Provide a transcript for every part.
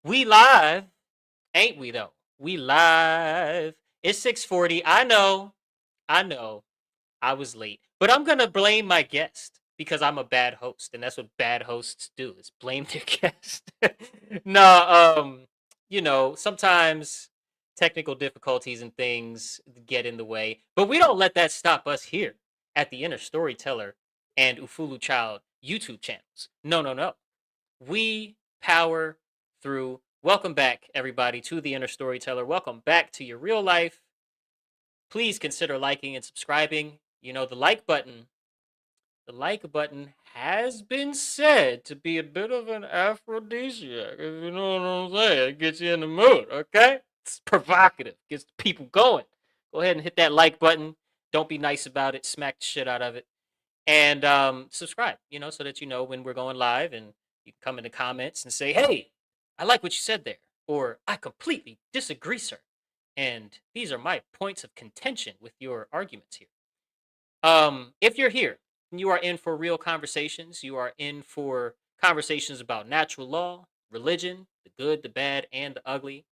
We live, ain't we though? We live. It's 6:40. I know. I was late. But I'm gonna blame my guest because I'm a bad host, and that's what bad hosts do is blame their guest. No, sometimes technical difficulties and things get in the way, but we don't let that stop us here at the Inner Storyteller and Ufuluchild YouTube channels. No, no, no. We power through. Welcome back, everybody, to the Inner Storyteller. Welcome back to your real life. Please consider liking and subscribing. The like button. The like button has been said to be a bit of an aphrodisiac, if you know what I'm saying. It gets you in the mood, okay? It's provocative, gets the people going. Go ahead and hit that like button. Don't be nice about it. Smack the shit out of it. And subscribe, so that you know when we're going live, and you can come in the comments and say, hey, I like what you said there, or I completely disagree, sir. And these are my points of contention with your arguments here. If you're here, you are in for real conversations. You are in for conversations about natural law, religion, the good, the bad, and the ugly,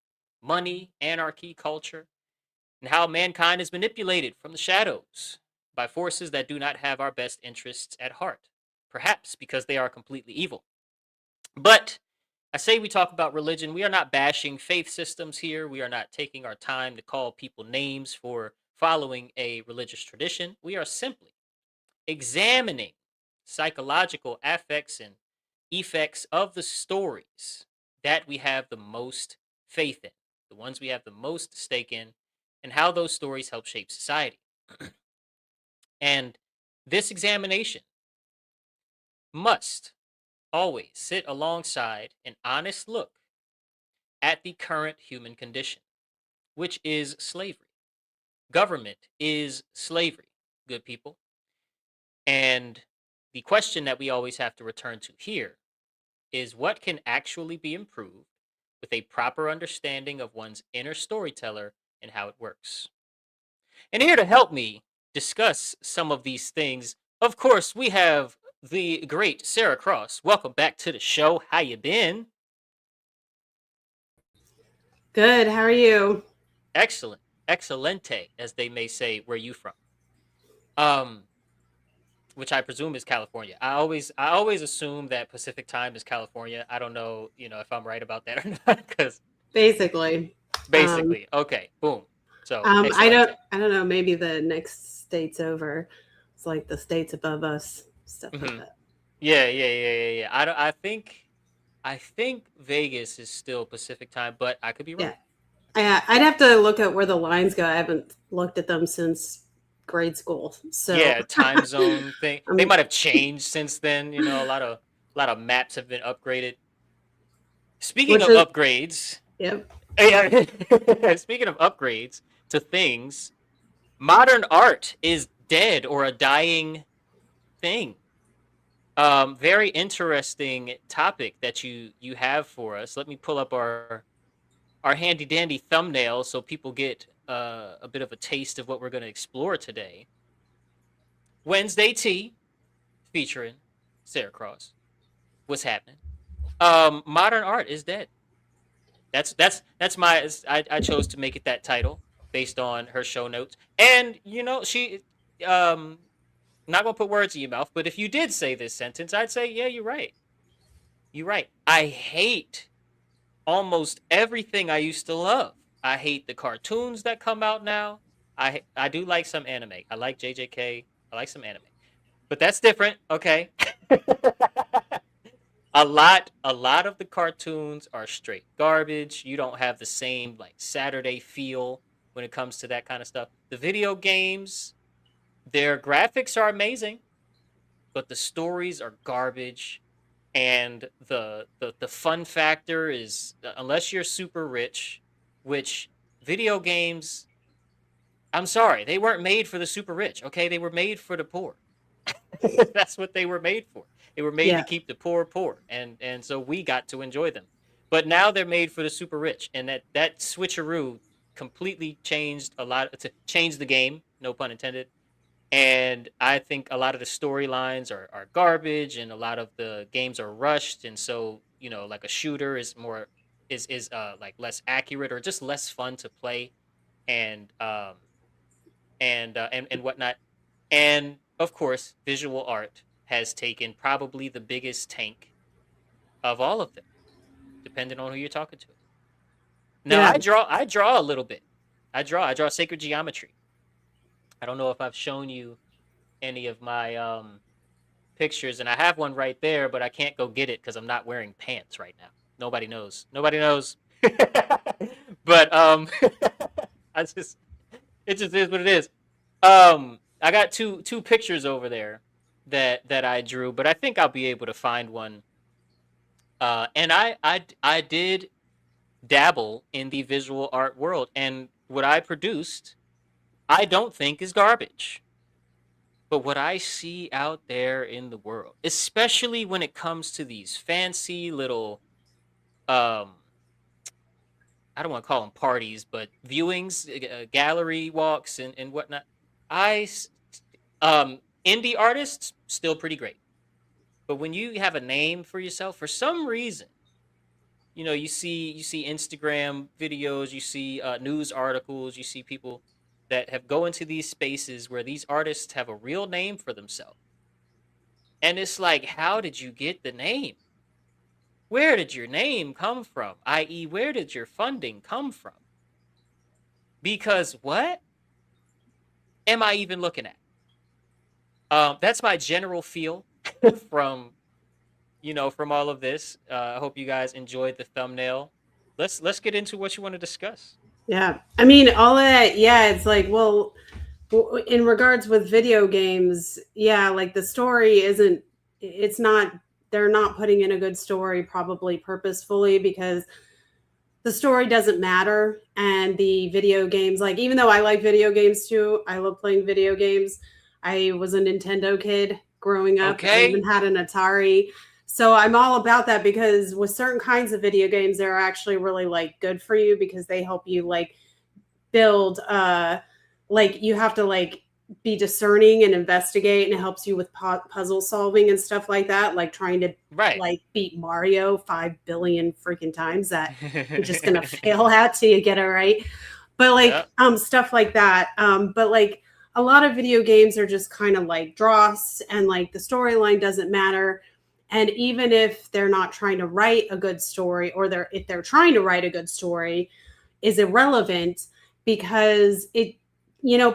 money, anarchy, culture, and how mankind is manipulated from the shadows by forces that do not have our best interests at heart, perhaps because they are completely evil. But I say we talk about religion. We are not bashing faith systems here. We are not taking our time to call people names for following a religious tradition. We are simply examining psychological affects and effects of the stories that we have the most faith in, the ones we have the most stake in, and how those stories help shape society. And this examination must always sit alongside an honest look at the current human condition, which is slavery. Government is slavery, good people. And the question that we always have to return to here is what can actually be improved with a proper understanding of one's inner storyteller and how it works. And here to help me discuss some of these things, of course, we have the great Sarah Cross. Welcome back to the show. How you been? Good. How are you? Excellent. Excelente, as they may say. Where you from? Um, which I presume is California. I always assume that Pacific time is California. I don't know, if I'm right about that or not, because Basically, um, basically, okay, boom. So I don't. excelente. I don't know. Maybe the next state's over. It's like the states above us, stuff like Hmm. that. Yeah, yeah, yeah, yeah, yeah. I don't. I think Vegas is still Pacific time, but I could be Yeah, wrong. I could be wrong. I'd have to look at where the lines go. I haven't looked at them since grade school, so Yeah, time zone thing. They I'm might have changed since then. A lot of maps have been upgraded. Speaking which of is upgrades, yep. speaking of upgrades to things, modern art is dead or a dying thing. Very interesting topic that you have for us. Let me pull up our handy dandy thumbnail so people get a bit of a taste of what we're going to explore today. Wednesday Tea featuring Sarah Cross. What's happening? Modern art is dead. That's my. I chose to make it that title based on her show notes, and she um not gonna put words in your mouth, but if you did say this sentence, I'd say, yeah, you're right. You're right. I hate almost everything I used to love. I hate the cartoons that come out now. I do like some anime. I like JJK. I like some anime, but that's different. Okay. A lot of the cartoons are straight garbage. You don't have the same like Saturday feel when it comes to that kind of stuff. The video games, their graphics are amazing, but the stories are garbage, and the fun factor is unless you're super rich, which video games, I'm sorry, they weren't made for the super rich, okay? They were made for the poor. That's what they were made for. They were made to Yeah, keep the poor poor, and so we got to enjoy them. But now they're made for the super rich, and that switcheroo completely changed a lot to change the game, no pun intended. And I think a lot of the storylines are garbage, and a lot of the games are rushed, and so like a shooter is like less accurate or just less fun to play, and and whatnot. And of course, visual art has taken probably the biggest tank of all of them, depending on who you're talking to. Now Yeah. I draw a little bit. I draw sacred geometry. I don't know if I've shown you any of my pictures, and I have one right there, but I can't go get it because I'm not wearing pants right now. Nobody knows. Nobody knows. But I just it just is what it is. I got two pictures over there that I drew, but I think I'll be able to find one. And I did dabble in the visual art world, and what I produced, I don't think is garbage. But what I see out there in the world, especially when it comes to these fancy little, um, I don't want to call them parties, but viewings, gallery walks, and whatnot. I, indie artists still pretty great, but when you have a name for yourself, for some reason, you see Instagram videos, you see news articles, you see people that have go into these spaces where these artists have a real name for themselves. And it's like, how did you get the name? Where did your name come from? I.e., where did your funding come from? Because what am I even looking at? That's my general feel from from all of this. I hope you guys enjoyed the thumbnail. Let's get into what you want to discuss. Yeah. I mean, all of that, yeah, it's like, well, in regards with video games, yeah, like the story isn't, it's not, they're not putting in a good story probably purposefully because the story doesn't matter. And the video games, like, even though I like video games too, I love playing video games. I was a Nintendo kid growing up. I even Okay. had an Atari. So I'm all about that because with certain kinds of video games, they're actually really like good for you because they help you like build like you have to like be discerning and investigate and it helps you with puzzle solving and stuff like that, like trying to Right. like beat Mario 5 billion freaking times that you're just gonna fail at till you get it right. But Yeah. like stuff like that. But like a lot of video games are just kind of like dross and like the storyline doesn't matter. And even if they're not trying to write a good story or if they're trying to write a good story is irrelevant because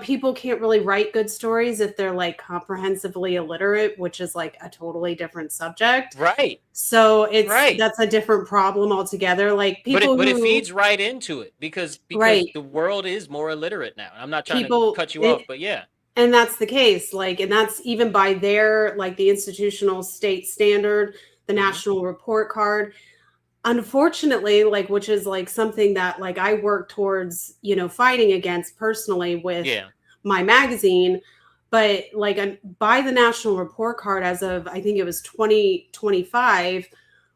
people can't really write good stories if they're like comprehensively illiterate, which is like a totally different subject. Right. So Right. that's a different problem altogether. Like But people it who feeds right into it because right the world is more illiterate now. I'm not trying to people cut you off, but yeah. and that's the case, like, and that's even by their like the institutional state standard, the Hmm. national report card. Unfortunately, like, which is like something that like I work towards fighting against personally with Yeah. my magazine, but like by the national report card as of I think it was 2025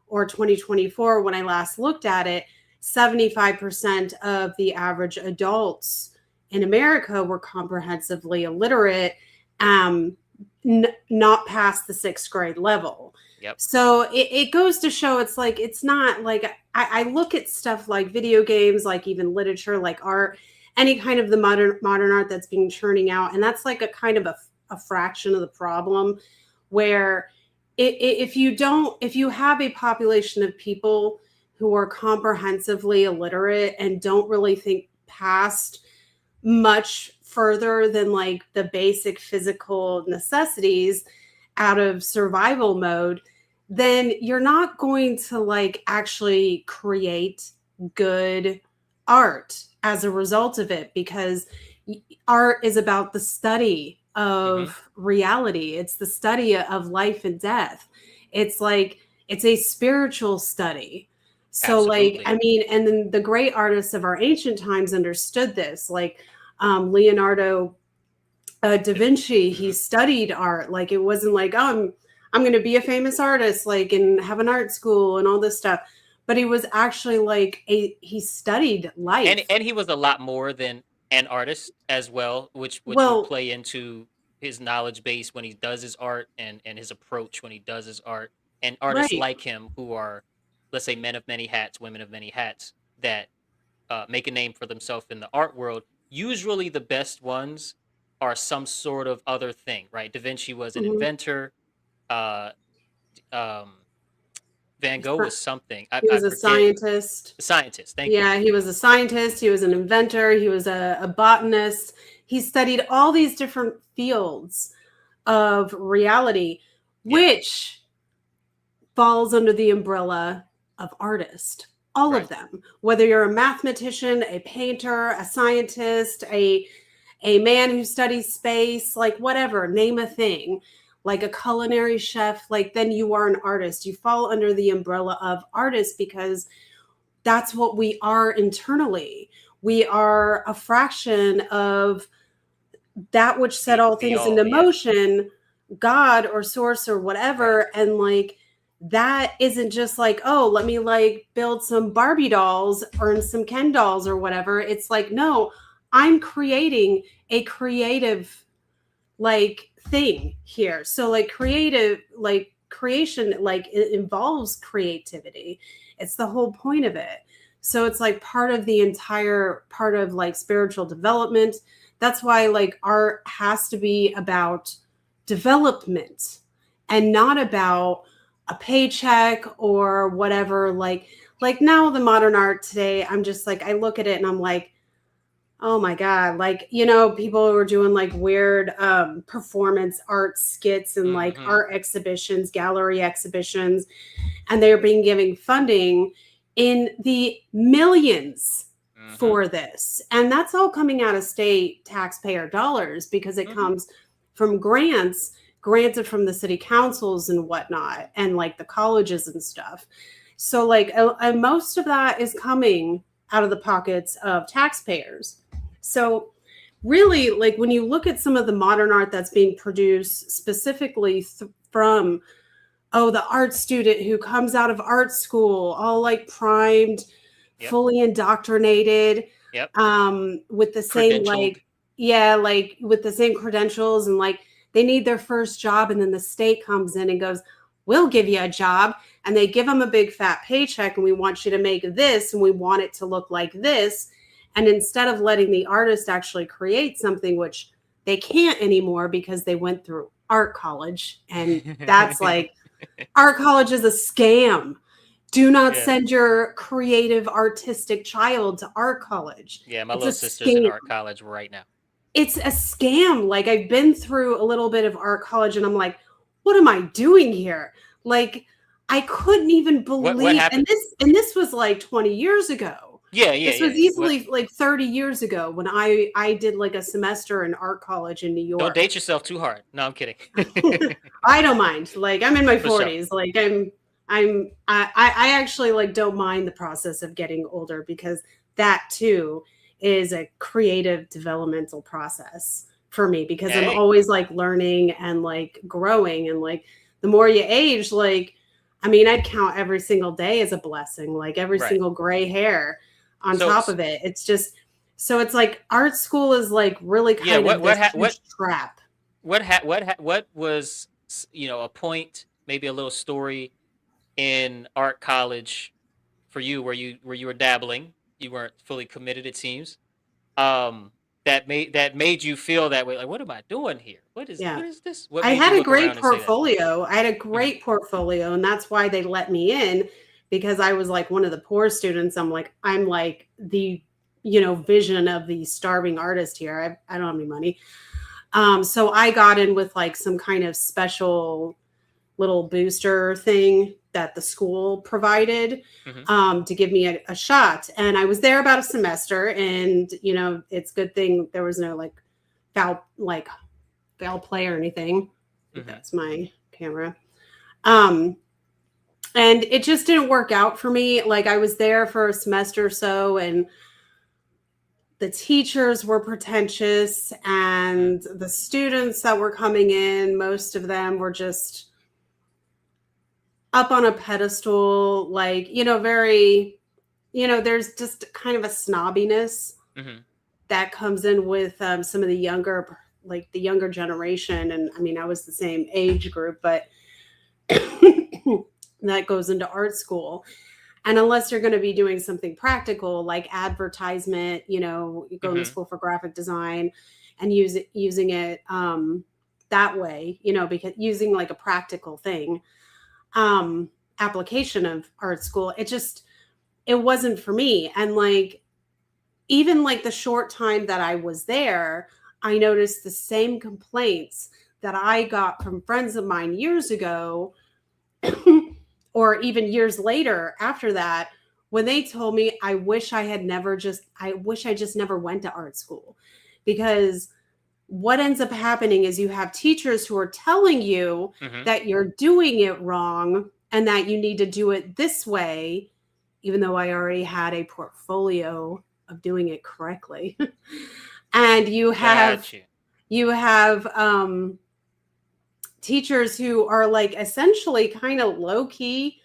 or 2024 when I last looked at it, 75% of the average adults in America were comprehensively illiterate, um, not past the 6th grade level. Yep. So it goes to show it's like it's not like I look at stuff like video games, like even literature, like art, any kind of the modern art that's being churning out, and that's like a kind of a fraction of the problem. Where if you have a population of people who are comprehensively illiterate and don't really think past much further than like the basic physical necessities out of survival mode, then you're not going to like actually create good art as a result of it because art is about the study Hmm. of reality. It's the study of life and death. It's like it's a spiritual study. So like Absolutely. I mean, and then the great artists of our ancient times understood this. Like Leonardo da Vinci, he Hmm. studied art. Like it wasn't like, oh, I'm going to be a famous artist, like and have an art school and all this stuff. But he was actually like he studied And life. he was a lot more than an artist as well, which would Well, play into his knowledge base when he does his art and his approach when he does his art. And artists right. like him who are let's say men of many hats, women of many hats that make a name for themselves in the art world, usually the best ones are some sort of other thing, right? Da Vinci was an Mhm. inventor. Uh, um, Van Gogh was something. He I was a forget. scientist. A scientist. Thank you. Yeah, he was a scientist, he was an inventor, he was a botanist. He studied all these different fields of reality, Yeah. which falls under the umbrella of artist. All Right. of them, whether you're a mathematician, a painter, a scientist, a man who studies space, like whatever, name a thing, like a culinary chef, like then you are an artist. You fall under the umbrella of artist because that's what we are internally. We are a fraction of that which set all The things into all. Yeah. motion, God or source or Right. whatever. And like, that isn't just like, oh, let me like build some Barbie dolls or some Ken dolls or whatever. It's like, no, I'm creating a creative like thing here. So like creative, like creation, like it involves creativity. It's the whole point of it. So it's like part of the entire part of like spiritual development. That's why like art has to be about development and not about a paycheck or whatever. Like now the modern art today, I'm just like I look at it and I'm like, oh my God. Like, people were doing like weird performance art skits and like Mm-hmm. art exhibitions, gallery exhibitions, and they're being given funding in the millions Mm-hmm. for this. And that's all coming out of state taxpayer dollars because it Mm-hmm. comes from grants granted from the city councils and whatnot, and like the colleges and stuff. So, like, and most of that is coming out of the pockets of taxpayers. So, really, like when you look at some of the modern art that's being produced specifically from, oh, the art student who comes out of art school, all like primed, Yep. fully indoctrinated, Yep. with the same, Credentialed. like, yeah, like with the same credentials, and like they need their first job, and then the state comes in and goes, we'll give you a job, and they give them a big fat paycheck, and we want you to make this, and we want it to look like this. And instead of letting the artist actually create something, which they can't anymore because they went through art college, and that's like, art college is a scam. Do not Yeah. send your creative artistic child to art college. Yeah. My It's a little sister's in scam. art college right now. It's a scam. Like I've been through a little bit of art college and I'm like, what am I doing here? Like I couldn't even What believe, and happened? this was like 20 years ago. Yeah. Yeah. This Yeah. was Yeah. What? easily like 30 years ago when I did like a semester in art college in New Don't York. date yourself too hard. No, I'm kidding. I don't mind. Like I'm in my For sure. 40s. Like I actually like don't mind the process of getting older because that too is a creative developmental process for me because I'm Hey. always like learning and like growing, and like the more you age, like I mean I'd count every single day as a blessing, like every Right. single gray hair on So top of it. It's just so it's like art school is like really yeah. kind of this huge trap. What was a point, maybe a little story in art college for you where you were dabbling, you weren't fully committed, it seems. Um, that made you feel that way. Like, what am I doing here? Yeah. What is this? What I made you had a look great around and say that? portfolio. I had a Hmm. great portfolio, and that's why they let me in because I was like one of the poor students. I'm like the vision of the starving artist here. I don't have any money. So I got in with like some kind of special little booster thing that the school provided Hmm. to give me a shot. And I was there about a semester, and it's a good thing there was no foul play or anything. I think Hmm. that's my camera. Um, and it just didn't work out for me. Like I was there for a semester or so, and the teachers were pretentious, Hmm. and the students that were coming in, most of them were just up on a pedestal, like, very, there's just kind of a snobbiness Hmm. that comes in with some of the younger generation. And I mean, I was the same age group, but that goes into art school. And unless you're going to be doing something practical like advertisement, going to Mm-hmm. school for graphic design and using it that way, because using like a practical thing, application of art school, it wasn't for me. And like, even like the short time that I was there, I noticed the same complaints that I got from friends of mine years ago, or even years later after that, when they told me, I wish I just never went to art school. Because what ends up happening is you have teachers who are telling you Mm-hmm. that you're doing it wrong and that you need to do it this way, even though I already had a portfolio of doing it correctly. And Got you. you have teachers who are like essentially kind of low key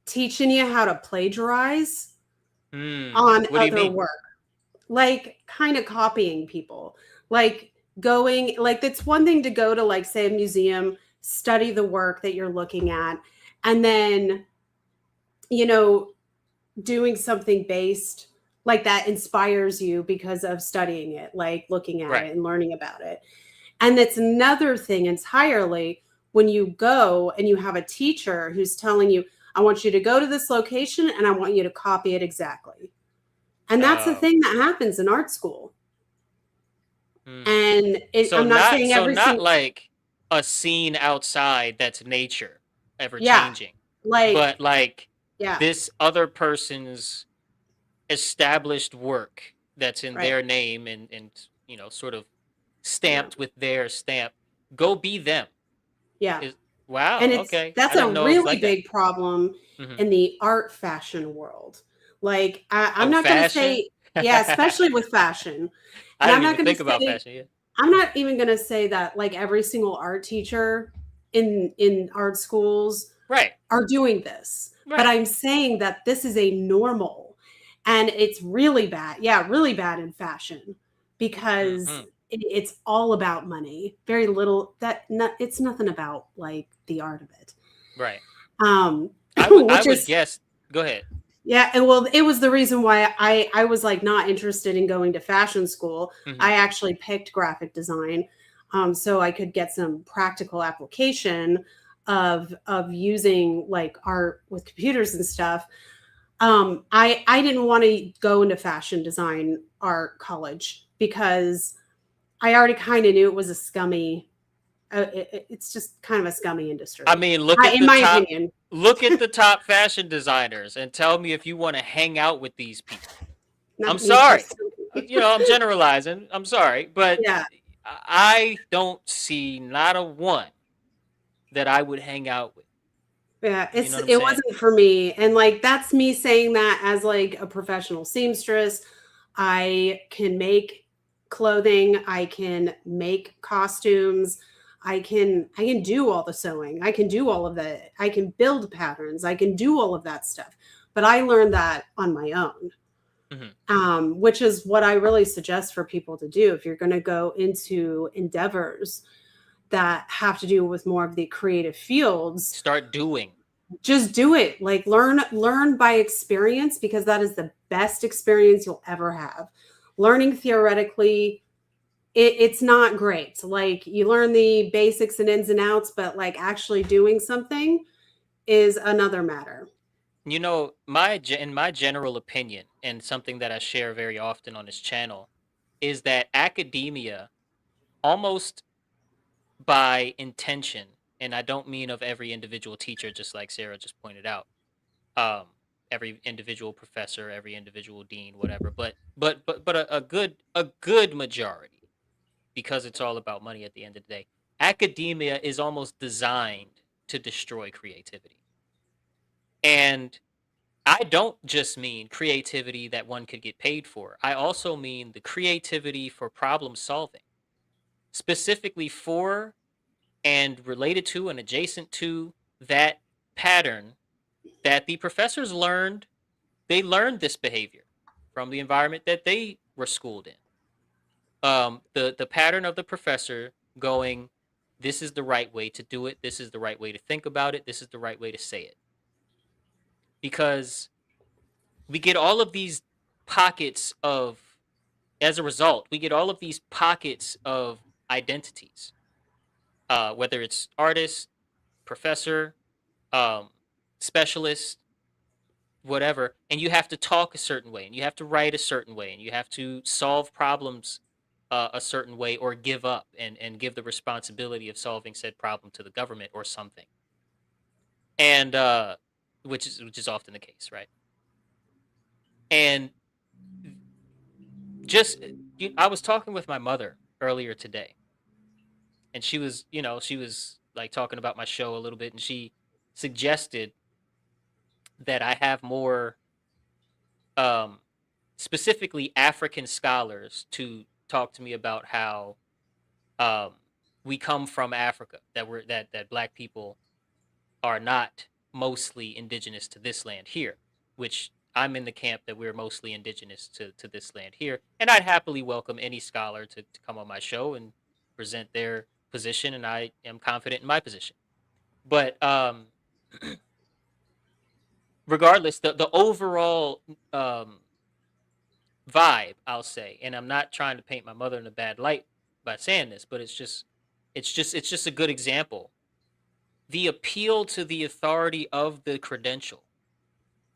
teaching you how to plagiarize on What do you other mean? work, like kind of copying people, like going, like it's one thing to go to, like, say, a museum, study the work that you're looking at, and then you know doing something based like that inspires you because of studying it, like looking at Right. it and learning about it. And it's another thing entirely when you go and you have a teacher who's telling you, I want you to go to this location and I want you to copy it exactly. And that's the Oh. thing that happens in art school. Hmm. And So I'm not not saying so every not single, like a scene outside that's nature, ever yeah, changing, but like, like yeah, this other person's established work that's in right, their name and sort of yeah, stamped with their stamp. Go be them. yeah. Is Wow, And okay. that's I a didn't know it was really like that. big problem Hmm. in the art fashion world. Like, I'm Oh, not going to fashion? say, yeah, especially I with fashion. And I'm didn't not even going to think about say, fashion yet. I'm not even going to say that like every single art teacher in art schools Right, are doing this. But right. I'm saying that this is a normal, and it's really bad. Yeah, really bad in fashion because Hmm. it's all about money. Very little it's nothing about like the art of it. Right. Um I which would is, guess. Go ahead. yeah, and well, it was the reason why I was like not interested in going to fashion school. Hmm. I actually picked graphic design, so I could get some practical application of using like art with computers and stuff. I didn't want to go into fashion design art college because I already kind of knew it was a scummy. It's just kind of a scummy I industry, mean, look at in the my top opinion. look at the top fashion designers and tell me if you want to hang out with these people. I'm Not me sorry. personally. I'm generalizing. I'm sorry, but Yeah. I don't see not a one that I would hang out with. Yeah, You know what I'm it saying? wasn't for me. And like that's me saying that as like a professional seamstress. I can make clothing, I can make costumes, I can do all the sewing. I can do all of that. I can build patterns. I can do all of that stuff. But I learned that on my own. Hmm. Which is what I really suggest for people to do if you're going to go into endeavors that have to do with more of the creative fields. Start doing. Just do it. Like learn by experience, because that is the best experience you'll ever have. Learning theoretically, it's not great. Like you learn the basics and ins and outs, but like actually doing something is another matter. In my general opinion, and something that I share very often on this channel, is that academia, almost by intention, and I don't mean of every individual teacher, just like Sarah just pointed out, um, every individual professor, every individual dean, whatever, but a good majority, because it's all about money at the end of the day. Academia is almost designed to destroy creativity. And I don't just mean creativity that one could get paid for. I also mean the creativity for problem solving, specifically for and related to and adjacent to that pattern that the professors learned. They learned this behavior from the environment that they were schooled in. The pattern of the professor going, this is the right way to do it. This is the right way to think about it. This is the right way to say it. because we get all of these pockets of, as a result, we get all of these pockets of identities, whether it's artist, professor, um, specialist, whatever, and you have to talk a certain way, and you have to write a certain way, and you have to solve problems a certain way, or give up and give the responsibility of solving said problem to the government or something, and which is often the case, right? And just I was talking with my mother earlier today, and she was like talking about my show a little bit, and she suggested that I have more um specifically African scholars to talk to me about how um we come from Africa, that black people are not mostly indigenous to this land here, which I'm in the camp that we're mostly indigenous to this land here. And I'd happily welcome any scholar to come on my show and present their position, and I am confident in my position. But regardless, the overall vibe, I'll say, and I'm not trying to paint my mother in a bad light by saying this, but it's just a good example. The appeal to the authority of the credential,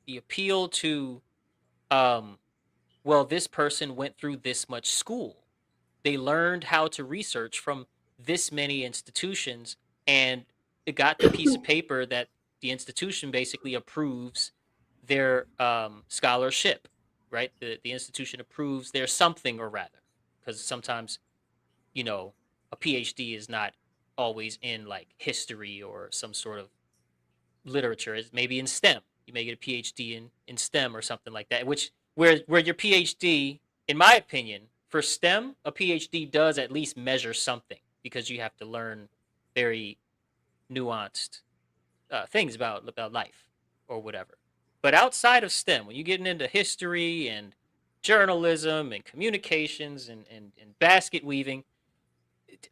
the appeal to um well, this person went through this much school, they learned how to research from this many institutions, and it got the piece of paper that the institution basically approves their scholarship, right? The institution approves their something, or rather, because sometimes, you know a PhD is not always in like history or some sort of literature. Is maybe in STEM. You may get a PhD in STEM or something like that. Which where your PhD, in my opinion, for STEM, a PhD does at least measure something, because you have to learn very nuanced things about life or whatever. But outside of STEM, when you're getting into history and journalism and communications and basket weaving,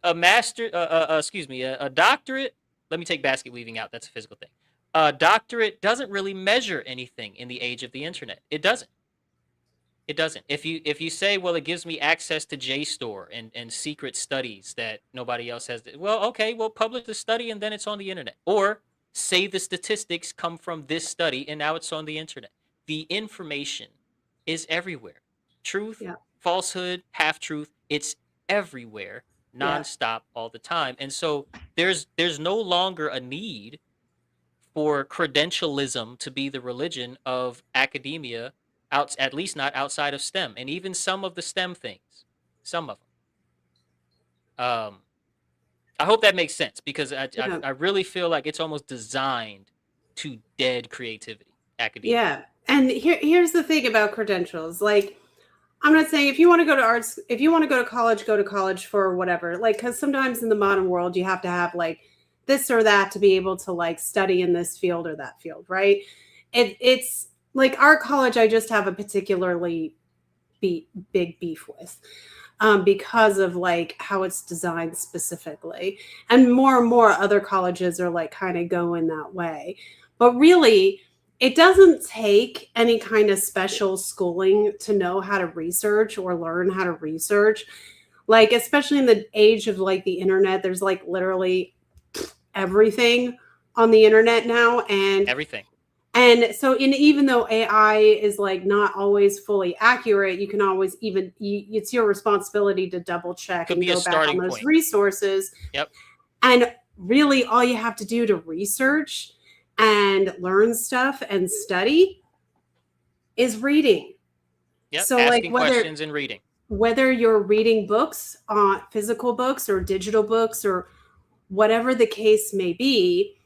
a master, excuse me, a doctorate. Let me take basket weaving out. That's a physical thing. A doctorate doesn't really measure anything in the age of the internet. It doesn't. It doesn't. If you say, well, it gives me access to JSTOR and secret studies that nobody else has. Well, okay, well, publish the study and then it's on the internet. Or say the statistics come from this study and now it's on the internet. The information is everywhere. Truth, Yeah. falsehood, half truth, it's everywhere, Yeah. nonstop, all the time. And so there's no longer a need for credentialism to be the religion of academia, out at least not outside of STEM, and even some of the STEM things, some of them. I hope that makes sense, because Yeah. I really feel like it's almost designed to dead creativity, academia. Yeah. And here's the thing about credentials. Like, I'm not saying if you want to go to arts, if you want to go to college for whatever. Like, because sometimes in the modern world, you have to have like this or that to be able to like study in this field or that field, right? It's like our college, I just have a particularly big beef with, because of like how it's designed specifically. And more other colleges are like kind of going that way. But really, it doesn't take any kind of special schooling to know how to research or learn how to research. Like, especially in the age of like the internet, there's like literally everything on the internet now. Everything. And so, even though AI is like not always fully accurate, you can always it's your responsibility to double check Could and be a go back on starting those point. resources. Yep. And really, all you have to do to research and learn stuff and study is reading. Yep. So, like, Asking questions and reading. whether you're reading books, physical books or digital books or whatever the case may be,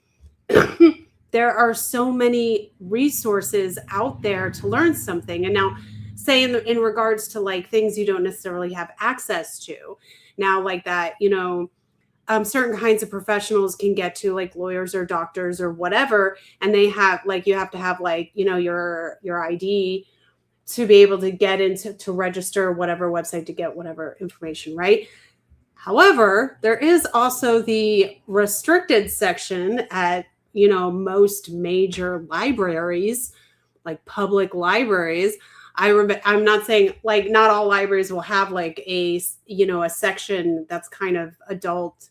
there are so many resources out there to learn something. And now, say in regards to like things you don't necessarily have access to now, like that, certain kinds of professionals can get to, like lawyers or doctors or whatever, and they have like, you have to have like, your ID to be able to get into, to register whatever website to get whatever information, right? However, there is also the restricted section at most major libraries, like public libraries. I'm not saying like not all libraries will have like a section that's kind of adult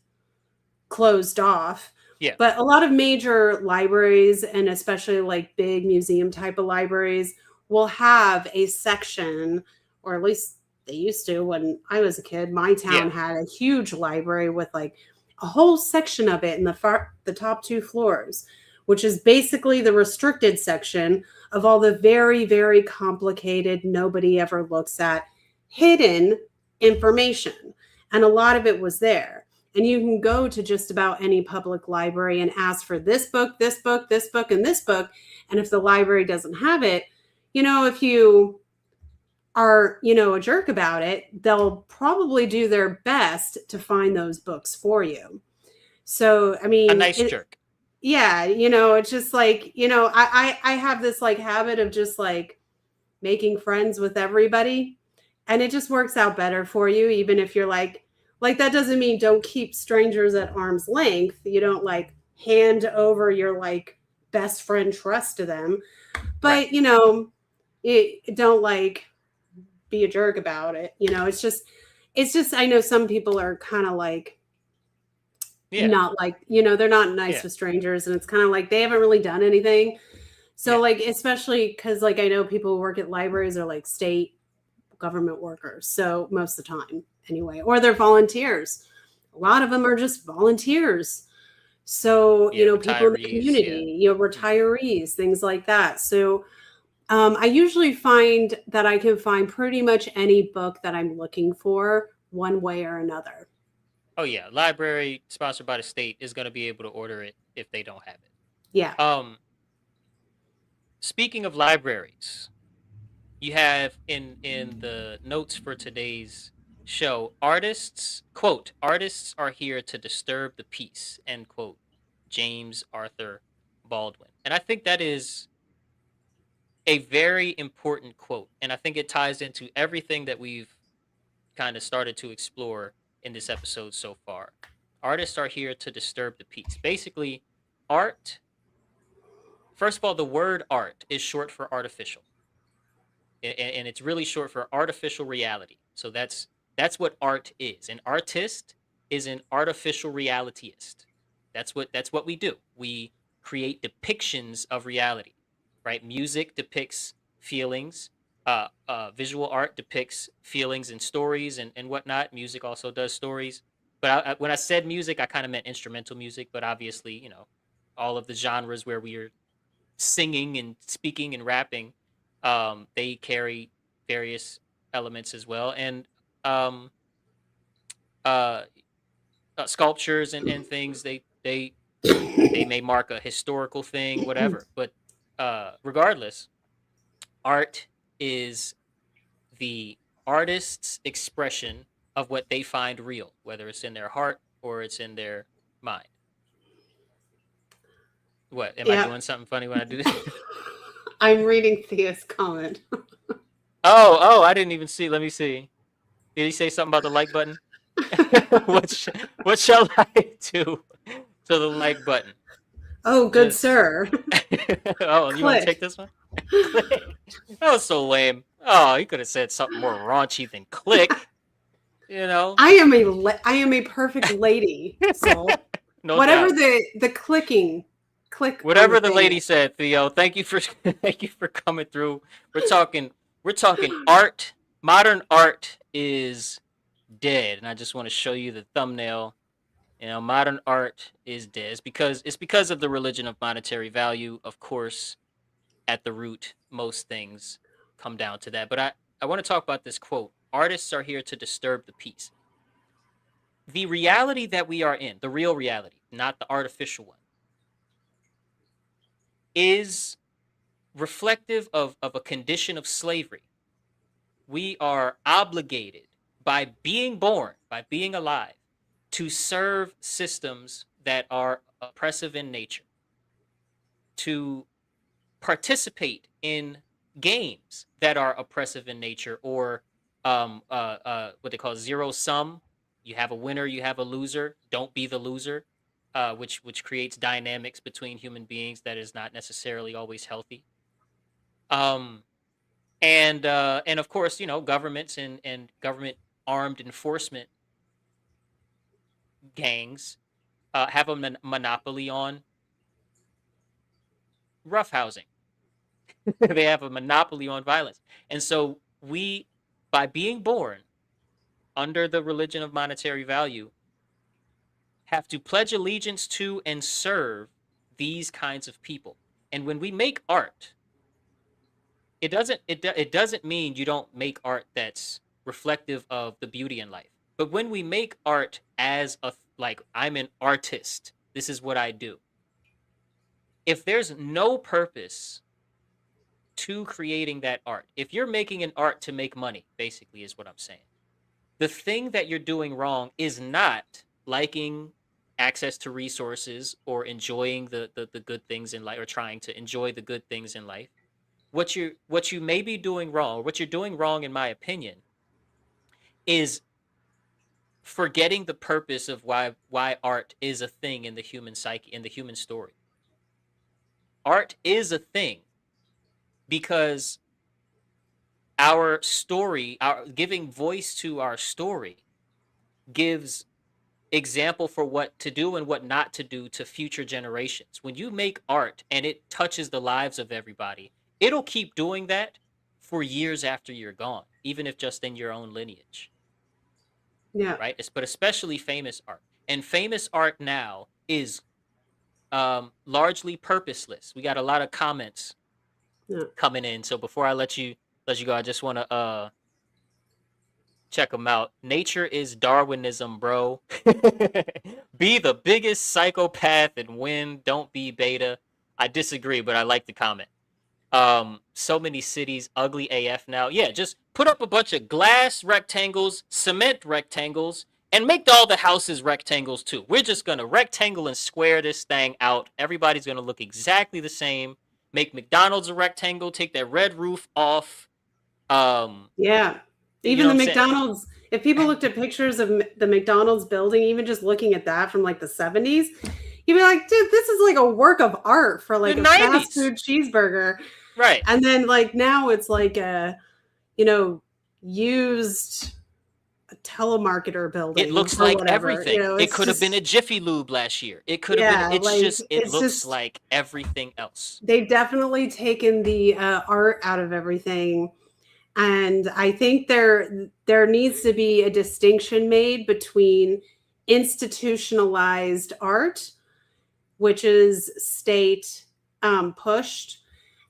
closed off. Yeah. But a lot of major libraries, and especially like big museum type of libraries, will have a section, or at least they used to when I was a kid. My Yeah. town had a huge library with like a whole section of it in the top two floors, which is basically the restricted section of all the very, very complicated, nobody ever looks at, hidden information. And a lot of it was there. And you can go to just about any public library and ask for this book, this book, this book, and this book. And if the library doesn't have it, if you are, a jerk about it, they'll probably do their best to find those books for you. So, I A mean, nice jerk. yeah, it's just like, I have this like habit of just like making friends with everybody, and it just works out better for you, even if you're like that doesn't mean don't keep strangers at arm's length. You don't like hand over your like best friend trust to them, Right. but don't like be a jerk about it. It's just I know some people are kind of like Yeah. not like, they're not nice Yeah. with strangers, and it's kind of like they haven't really done anything. So Yeah. like, especially because like I know people who work at libraries are like state government workers, so most of the time anyway, or they're volunteers. A lot of them are just volunteers. So Yeah. people in the Retirees. Yeah. community, retirees, things like that. So I usually find that I can find pretty much any book that I'm looking for one way or another. Oh yeah. Library sponsored by the state is going to be able to order it if they don't have Yeah. it. Speaking of libraries, you have in the notes for today's show, artists are here to disturb the peace, end quote. James Arthur Baldwin. And I think that is a very important quote, and I think it ties into everything that we've kind of started to explore in this episode so far. Artists are here to disturb the peace. Basically, art, first of all, the word art is short for artificial. And it's really short for artificial reality. So that's what art is. An artist is an artificial realityist. That's what we do. We create depictions of reality, right? Music depicts feelings. Visual art depicts feelings and stories and whatnot. Music also does stories. But when I said music, I kind of meant instrumental music. But obviously, all of the genres where we are singing and speaking and rapping, they carry various elements as well, and um, uh, sculptures and things. They may mark a historical thing, whatever. But regardless, art is the artist's expression of what they find real, whether it's in their heart or it's in their mind. What am I Yeah. doing something funny when I do this? I'm reading Thea's comment. Oh, I didn't even see. Let me see. Did he say something about the like button? what what shall I do to the like button? Oh, good Just sir. oh, you want to take Click. this one? Click. That was so lame. Oh, he could have said something more raunchy than click. You know, I am a perfect lady. So no whatever doubt. the clicking, click on the Whatever the thing. lady said, Theo. Thank you for thank you for coming through. We're talking art. Modern art is dead, and I just want to show you the thumbnail. Modern art is dead. It's because of the religion of monetary value. Of course, at the root, most things come down to that. But I want to talk about this quote. Artists are here to disturb the peace. The reality that we are in, the real reality, not the artificial one, is reflective of a condition of slavery. We are obligated by being born, by being alive, to serve systems that are oppressive in nature, to participate in games that are oppressive in nature, or what they call zero sum. You have a winner, you have a loser. Don't be the loser. which creates dynamics between human beings that is not necessarily always healthy. Um, and of course, governments and government armed enforcement gangs have a monopoly on roughhousing. They have a monopoly on violence, and so we, by being born under the religion of monetary value, have to pledge allegiance to and serve these kinds of people. And when we make art, it doesn't mean you don't make art that's reflective of the beauty in life. But when we make art as a, like, I'm an artist, this is what I do. If there's no purpose to creating that art, if you're making an art to make money, basically is what I'm saying. The thing that you're doing wrong is not liking access to resources or enjoying the good things in life, or trying to enjoy the good things in life. What you may be doing wrong, or what you're doing wrong, in my opinion, is forgetting the purpose of why art is a thing in the human psyche, in the human story. Art is a thing because our story, our giving voice to our story, gives example for what to do and what not to do to future generations. When you make art and it touches the lives of everybody, it'll keep doing that for years after you're gone, even if just in your own lineage, Yeah. right? But especially famous art. And famous art now is largely purposeless. We got a lot of comments Yeah. coming in. So before I let you go, I just want to check them out. Nature is Darwinism, bro. Be the biggest psychopath and win. Don't be beta. I disagree, but I like the comment. So many cities ugly AF now. Yeah, just put up a bunch of glass rectangles, cement rectangles, and make all the houses rectangles too. We're just gonna rectangle and square this thing out. Everybody's gonna look exactly the same. Make McDonald's a rectangle. Take that red roof off. Yeah. You Even know what the I'm saying? McDonald's, if people looked at pictures of the McDonald's building, even just looking at that from like the 70s, you'd be like, dude, this is like a work of art for The like a fast '90s, food cheeseburger. right? And then like now it's like a, you know, used telemarketer It building looks or like whatever. everything. It It's could have been a just, Jiffy Lube last year. It could have been. yeah, It's like just. It it's looks just, like everything else. they've definitely taken the art out of everything. And I think there needs to be a distinction made between institutionalized art, which is state pushed,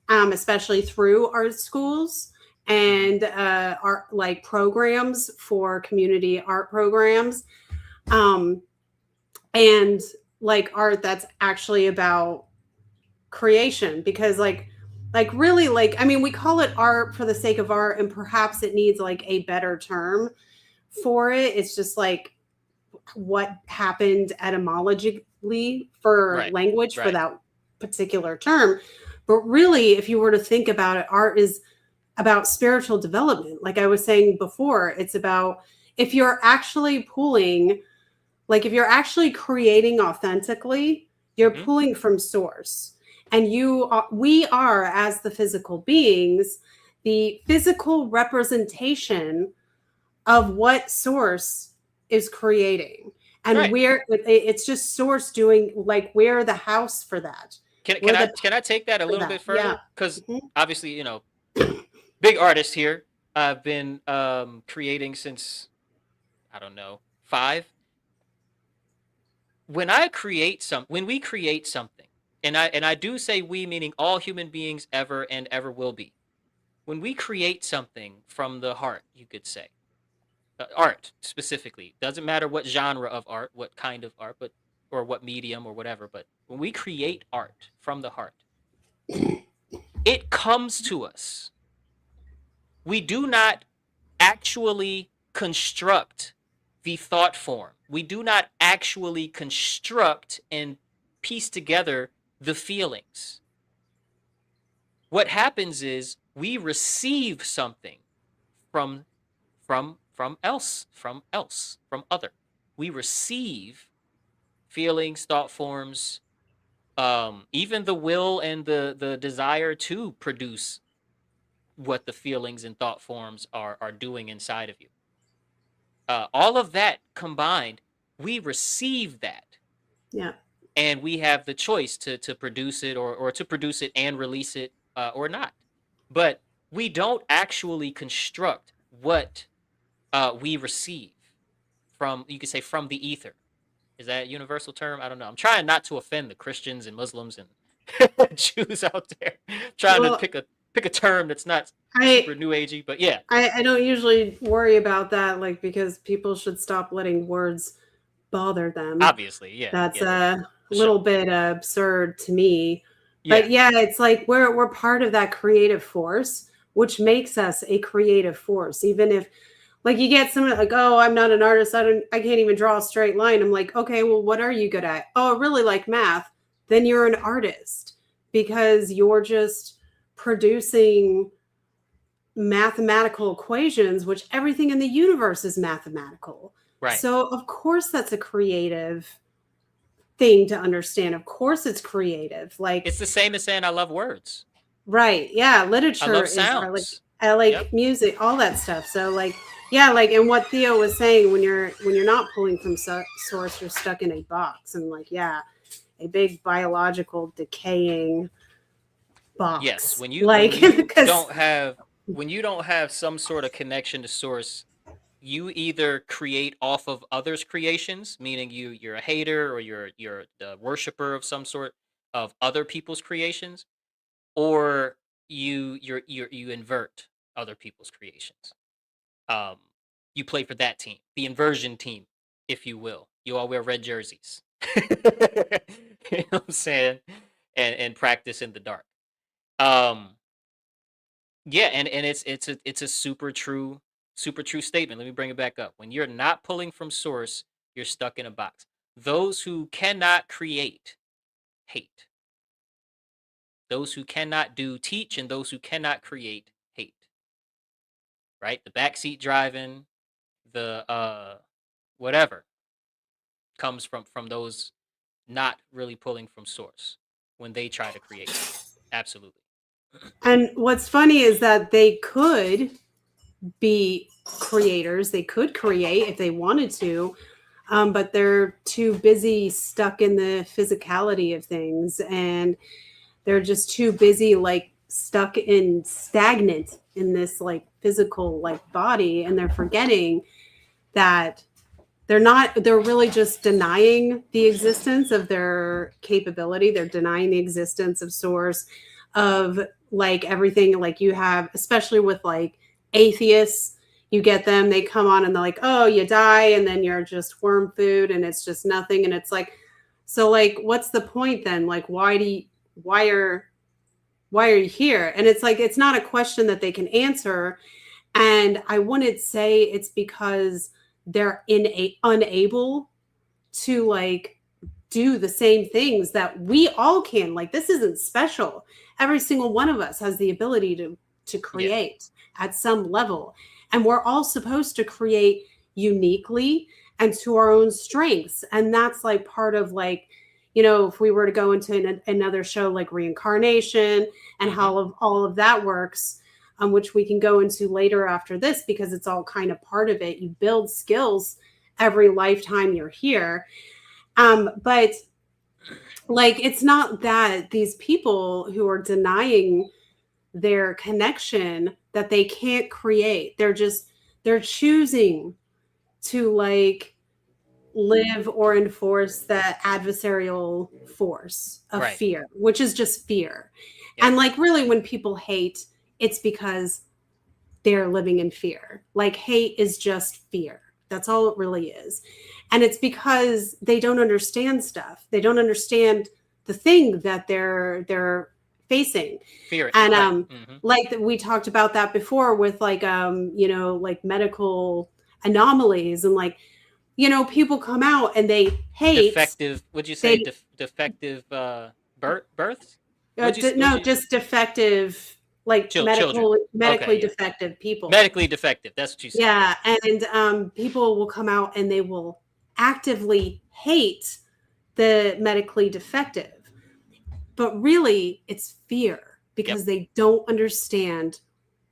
especially through art schools Hmm. and art like programs for community art programs, um, and like art that's actually about creation. Because like really, like, I mean, we call it art for the sake of art, and perhaps it needs like a better term for it. It's just like what happened etymologically for Right. language for Right. that particular term. But really, if you were to think about it, art is about spiritual development. Like I was saying before, it's about, if you're actually pulling, like if you're actually creating authentically, you're Hmm. pulling from source. And we are, as the physical beings, the physical representation of what source is creating. And Right. where it's just source doing, like, we're the house for that. Can We're can I the can I take that a for little that. bit Yeah. further? Because Mhm. obviously, big artist here. I've been creating since, I don't know, 5. When we create something, and I do say we, meaning all human beings ever and ever will be. When we create something from the heart, you could say, art specifically, doesn't matter what genre of art, what kind of art, but or what medium or whatever, but when we create art from the heart, it comes to us. We do not actually construct the thought form. We do not actually construct and piece together the feelings. What happens is we receive something from from else, from other. We receive feelings, thought forms, even the will and the desire to produce what the feelings and thought forms are doing inside of you. All of that combined, we receive that, Yeah. and we have the choice to produce it, or to produce it and release it, or not. But we don't actually construct what we receive from, you could say, from the ether. Is that a universal term? I don't know. I'm trying not to offend the Christians and Muslims and Jews out there. Trying to Well, pick a term that's not I super new agey, but yeah, I don't usually worry about that, like, because people should stop letting words bother them. obviously, yeah, That's yeah, a for sure. little bit absurd to me. Yeah, But yeah, it's like we're part of that creative force, which makes us a creative force. Even if, like, you get someone like, oh, I'm not an artist, I can't even draw a straight line. I'm like, okay, well, what are you good at? Oh, I really like math. Then you're an artist because you're just producing mathematical equations, which everything in the universe is mathematical. right. So, of course, that's a creative thing to understand. Of course, it's creative. Like, It's the same as saying I love words. right. Yeah. I Literature love is, sounds. I Yep. like music, all that stuff. So, like, yeah, like, and what Theo was saying, when you're not pulling from source, you're stuck in a box. And, like, yeah, a big biological decaying Yes. box. When Like, you because, don't have when you don't have some sort of connection to source, you either create off of others' creations, meaning you're a hater, or you're the worshiper of some sort of other people's creations, or you invert other people's creations. Um, you play for that team, the inversion team, if you will. You all wear red jerseys. You know what I'm saying? And practice in the dark. Um, yeah, and it's a super true statement. Let me bring it back up. When you're not pulling from source, you're stuck in a box. Those who cannot create hate. Those who cannot do teach, and those who cannot create hate. Right? The backseat driving, the whatever comes from those not really pulling from source when they try to create something. Absolutely. and what's funny is that they could be creators. They could create if they wanted to, but they're too busy stuck in the physicality of things, and they're just too busy, like, stuck in stagnant in this, like, physical, like, body, and they're forgetting that they're really just denying the existence of their capability. They're denying the existence of source, of, like, everything. Like, you have, especially with, like, atheists, you get them, they come on and they're like, oh, you die and then you're just worm food and it's just nothing. And it's like, so, like, what's the point then? Like, why are why are you here? And it's like, it's not a question that they can answer. And I wouldn't say it's because they're unable to, like, do the same things that we all can. Like, this isn't special. Every single one of us has the ability to Yeah. create at some level. And we're all supposed to create uniquely and to our own strengths. And that's, like, part of, like, if we were to go into another show like reincarnation and Mm-hmm. how all of that works, which we can go into later after this, because it's all kind of part of it. You build skills every lifetime you're here. But, like, it's not that these people who are denying their connection that they can't create. They're choosing to, like, live or enforce the adversarial force of Right. fear, which is just fear. Yep. And, like, really, when people hate, it's because they're living in fear. Like, hate is just fear. That's all it really is. And it's because they don't understand stuff. They don't understand the thing that they're facing. Fear it. And Right. Mm-hmm. like we talked about that before with, like, like, medical anomalies, and, like, people come out and they hate, Defective. Would you say they defective births? Would no, you just defective, like, children? Okay. medically Yeah. defective people. Medically defective. That's what you said. Yeah, Yes. and people will come out and they will actively hate the medically defective. But really, it's fear Yep. because they don't understand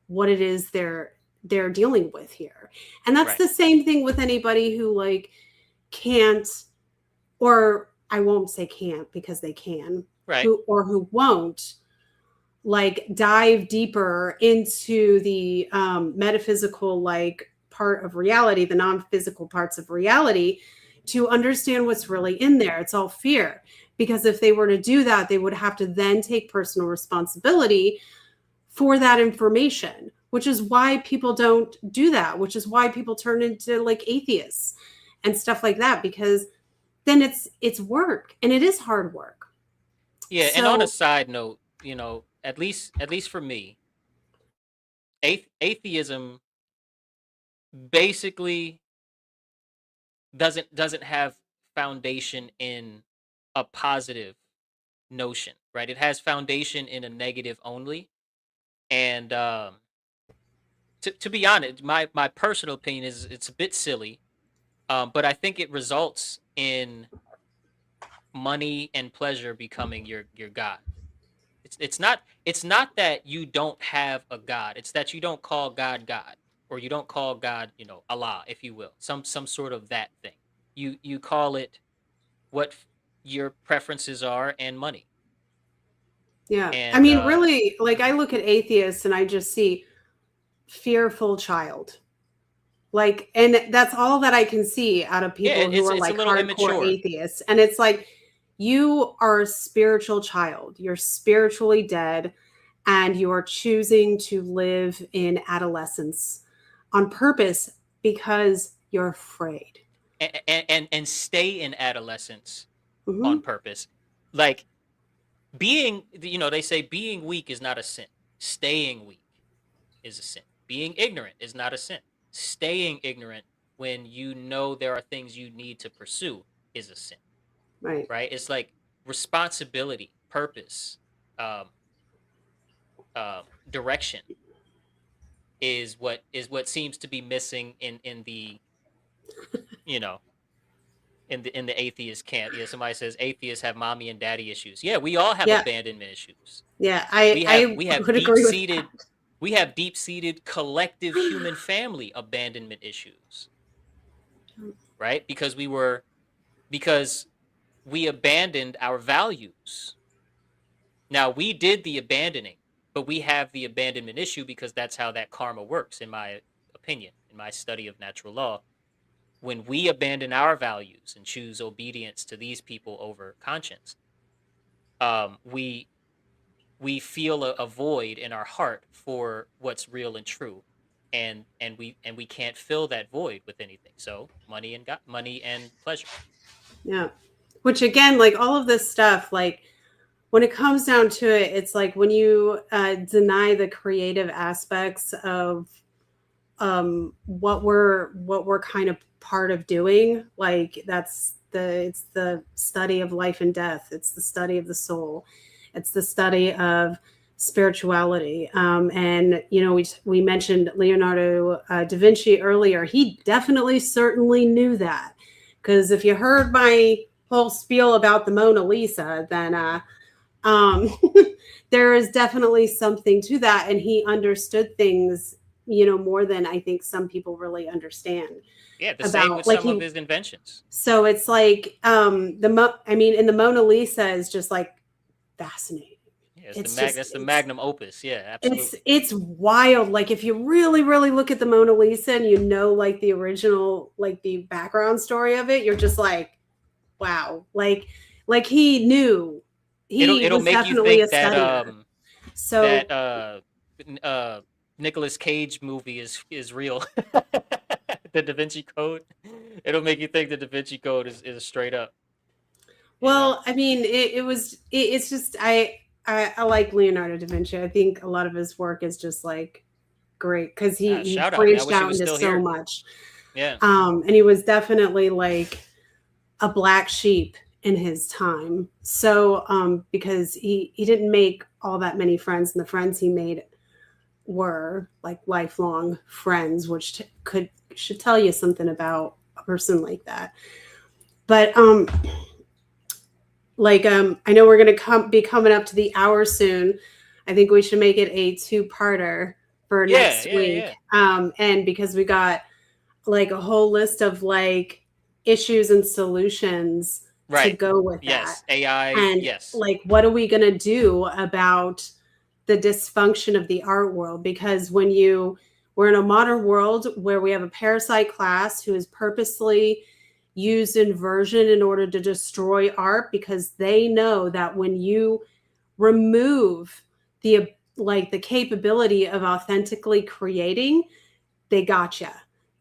what it is they're dealing with here. And that's Right. the same thing with anybody who like can't, or I won't say can't because they can, Right. who won't like dive deeper into the metaphysical like part of reality, the non-physical parts of reality, to understand what's really in there. It's all fear. Because if they were to do that, they would have to then take personal responsibility for that information, which is why people don't do that, which is why people turn into like atheists and stuff like that, because then it's work, and it is hard work. Yeah, and on a So side note, at least for me, atheism basically doesn't have foundation in a positive notion, right? It has foundation in a negative only. And to be honest, my personal opinion is it's a bit silly, but I think it results in money and pleasure becoming your god. It's not that you don't have a god. It's that you don't call God God, or you don't call God, Allah, if you will, some sort of that thing. You call it what your preferences are and money. yeah, I And mean, really, like I look at atheists and I just see fearful child. Like, and that's all that I can see out of yeah, people who it's are it's a like little hardcore immature. atheists. And it's like, you are a spiritual child, you're spiritually dead, and you are choosing to live in adolescence on purpose because you're afraid. And stay in adolescence on Hmm. purpose. Like, they say being weak is not a sin. Staying weak is a sin. Being ignorant is not a sin. Staying ignorant when you know there are things you need to pursue is a sin, Right. right? It's like responsibility, purpose, um, direction is what seems to be missing in the you know in the atheist camp. Yeah, somebody says atheists have mommy and daddy issues. Yeah, we all have Yeah. abandonment issues. Yeah. We have I we have would deep agree with seated we have deep seated collective human family abandonment issues, right? Because we abandoned our values. Now we did the abandoning, but we have the abandonment issue because that's how that karma works, in my opinion, in my study of natural law. When we abandon our values and choose obedience to these people over conscience, we feel a void in our heart for what's real and true, and we can't fill that void with anything. So money and pleasure. Yeah. Which again, like all of this stuff, like when it comes down to it, it's like when you deny the creative aspects of what we're kind of part of doing, like it's the study of life and death, it's the study of the soul, it's the study of spirituality. And we mentioned Leonardo da Vinci earlier. He definitely certainly knew that, because if you heard my whole spiel about the Mona Lisa, then um, there is definitely something to that, and he understood things, more than I think some people really understand Yeah, the same about, with like some of he. his inventions. So it's like I mean, and the Mona Lisa is just like fascinating. Yeah, It's just that's the magnum opus. Yeah, it's absolutely. it's wild. Like if you really really look at the Mona Lisa and like the original, like the background story of it, you're just like, wow. Like he knew, he It'll was make you definitely a think that studier. that So Nicolas Cage movie is real. The Da Vinci Code. It'll make you think the Da Vinci Code is straight up. You know. well, I mean, it's just I like Leonardo da Vinci. I think a lot of his work is just like great because he Shout out, man. I branched wish he out was into still so here. much. Yeah. And he was definitely like a black sheep in his time. So because he didn't make all that many friends, and the friends he made were like lifelong friends, which should tell you something about a person like that. But like I know we're going to be coming up to the hour soon. I think we should make it a two-parter for Yeah, next yeah, week. yeah. And because we got like a whole list of like issues and solutions to Right. go with that. Yes. AI. And Yes. like, what are we going to do about the dysfunction of the art world? Because we're in a modern world where we have a parasite class who is purposely used inversion in order to destroy art, because they know that when you remove the capability of authentically creating, they gotcha.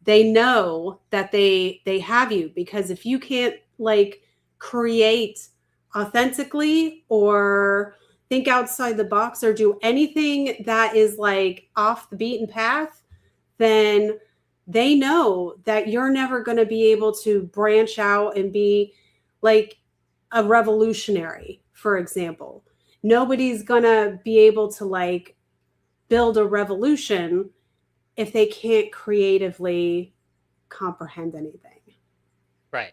They know that they have you, because if you can't like create authentically or think outside the box or do anything that is like off the beaten path, then they know that you're never going to be able to branch out and be like a revolutionary, for example. Nobody's going to be able to like build a revolution if they can't creatively comprehend anything. Right.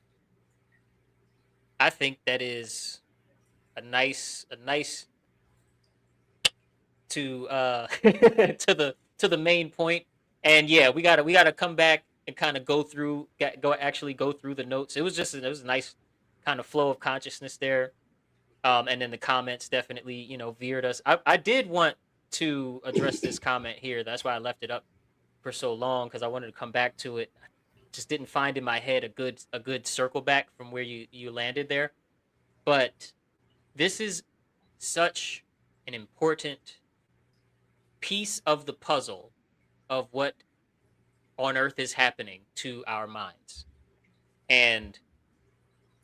I think that is a nice to to the main point. And yeah, we gotta come back and kind of go through the notes. It was a nice kind of flow of consciousness there. And then the comments definitely, veered us. I did want to address this comment here. That's why I left it up for so long, because I wanted to come back to it. Just didn't find in my head a good circle back from where you landed there. But this is such an important piece of the puzzle of what on earth is happening to our minds. And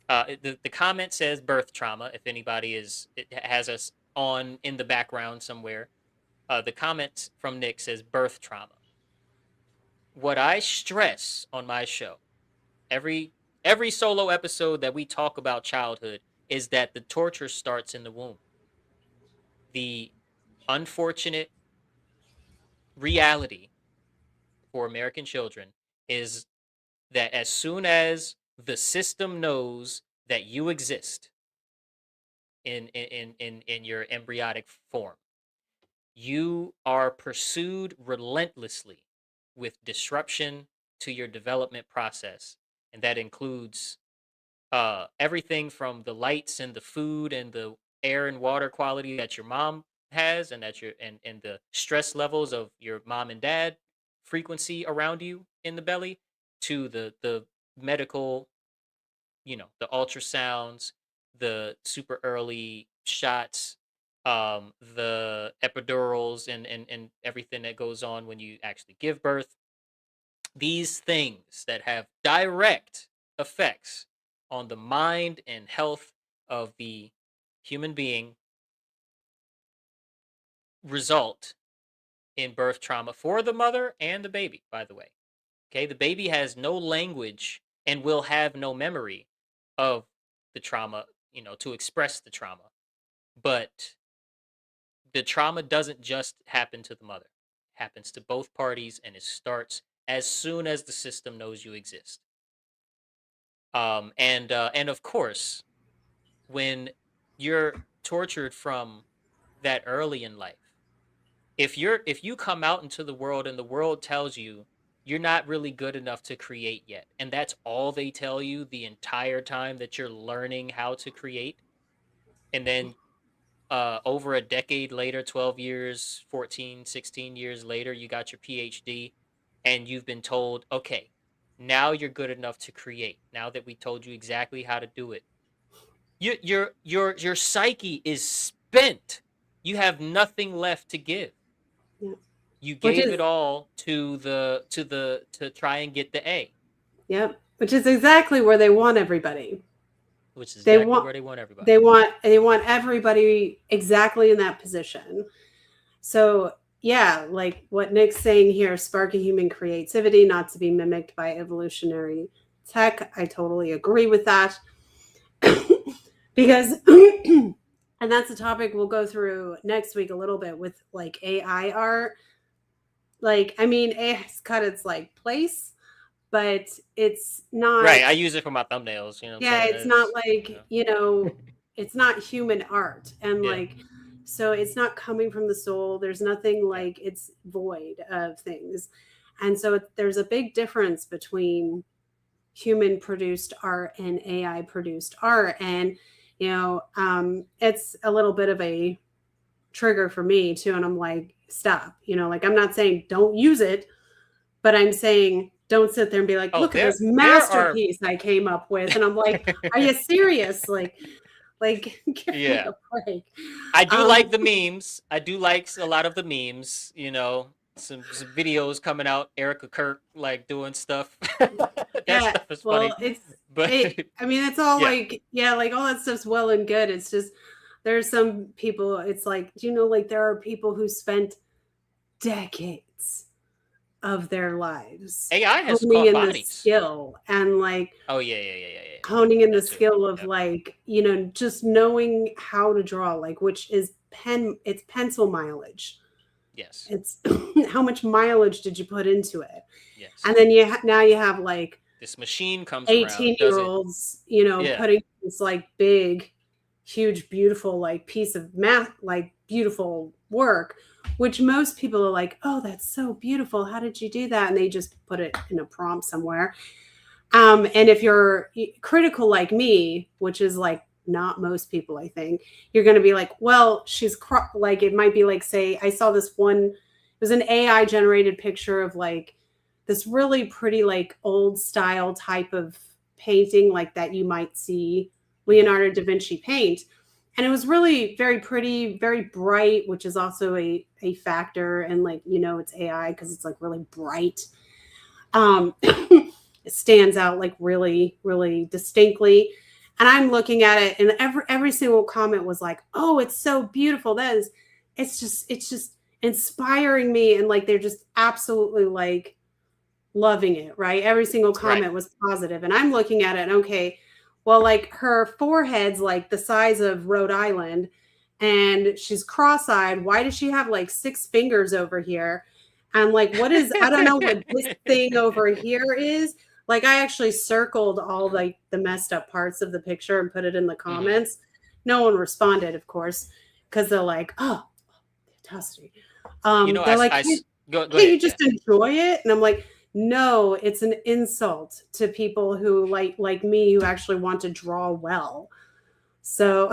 the comment says birth trauma. If anybody it has us on in the background somewhere, the comment from Nick says birth trauma. What I stress on my show, every every solo episode that we talk about childhood, is that the torture starts in the womb. The unfortunate reality for American children is that as soon as the system knows that you exist in your embryonic form, you are pursued relentlessly with disruption to your development process, and that includes everything from the lights and the food and the air and water quality that your mom has, and and the stress levels of your mom and dad frequency around you in the belly, to the medical, the ultrasounds, the super early shots, the epidurals, and everything that goes on when you actually give birth. These things that have direct effects on the mind and health of the human being result in birth trauma for the mother and the baby, by the way. Okay, the baby has no language and will have no memory of the trauma, to express the trauma. But the trauma doesn't just happen to the mother, it happens to both parties, and it starts as soon as the system knows you exist. And of course, when you're tortured from that early in life, if you come out into the world and the world tells you you're not really good enough to create yet, and that's all they tell you the entire time that you're learning how to create, and then over a decade later, 12 years, 14, 16 years later, you got your PhD, and you've been told, okay, now you're good enough to create, now that we told you exactly how to do it. Your psyche is spent. You have nothing left to give. Yeah. You Which gave is, it all to try and get the A, yep, which is exactly where they want everybody. which is They exactly want where they want everybody. they want everybody exactly in that position. So, yeah, like what Nick's saying here, sparking human creativity, not to be mimicked by evolutionary tech. I totally agree with that. Because and that's a topic we'll go through next week a little bit with like AI art. Like, I mean, it's got its like place, but it's not, Right, I use it for my thumbnails. You know what I'm yeah, saying? it's not It's, like, it's not human art, and Yeah. like, so it's not coming from the soul. There's nothing, Right. like, it's void of things. And so there's a big difference between human produced art and AI produced art. And it's a little bit of a trigger for me too. And I'm like, stop. Like, I'm not saying don't use it, but I'm saying don't sit there and be like, Oh, look at this there are masterpiece I came up with. And I'm like, are you serious? Like, give me yeah. a break. I do Um, like the memes. I do like a lot of the memes, some videos coming out, Erica Kirk like doing stuff. That yeah, stuff is funny. well, But I mean, it's all yeah. like, yeah, like all that stuff's well and good. It's just, there's some people, it's like, like there are people who spent decades of their lives AI has honing caught in the bodies. skill, and like Oh yeah, yeah, yeah, yeah, yeah. honing in the That too. skill of Yep. like, just knowing how to draw, like, which is it's pencil mileage. Yes. It's how much mileage did you put into it? Yes. And then now you have like This machine comes around, 18 does year it? olds, Yeah. putting this like big, huge, beautiful like piece of math, like beautiful work, which most people are like, oh, that's so beautiful. How did you do that? And they just put it in a prompt somewhere. And if you're critical like me, which is like not most people, I think, you're going to be like, well, like, it might be like, say, I saw this one, it was an AI generated picture of like this really pretty, like old style type of painting, like that you might see Hmm. Leonardo da Vinci paint. And it was really very pretty, very bright, which is also a factor. And like, it's AI because it's like really bright. It stands out like really, really distinctly. And I'm looking at it, and every single comment was like, "Oh, it's so beautiful." It's just inspiring me, and like they're just absolutely like loving it, right? Every single Right. comment was positive, and I'm looking at it, and okay, well, like her forehead's like the size of Rhode Island, and she's cross-eyed. Why does she have like six fingers over here? And like, what is, I don't know what this thing over here is. Like, I actually circled all like the messed up parts of the picture and put it in the Hmm. comments. No one responded, of course, because they're like, oh, fantastic. They're like, Go can't ahead. you Yeah. just enjoy it? And I'm like, no, it's an insult to people who like me, who actually want to draw well. So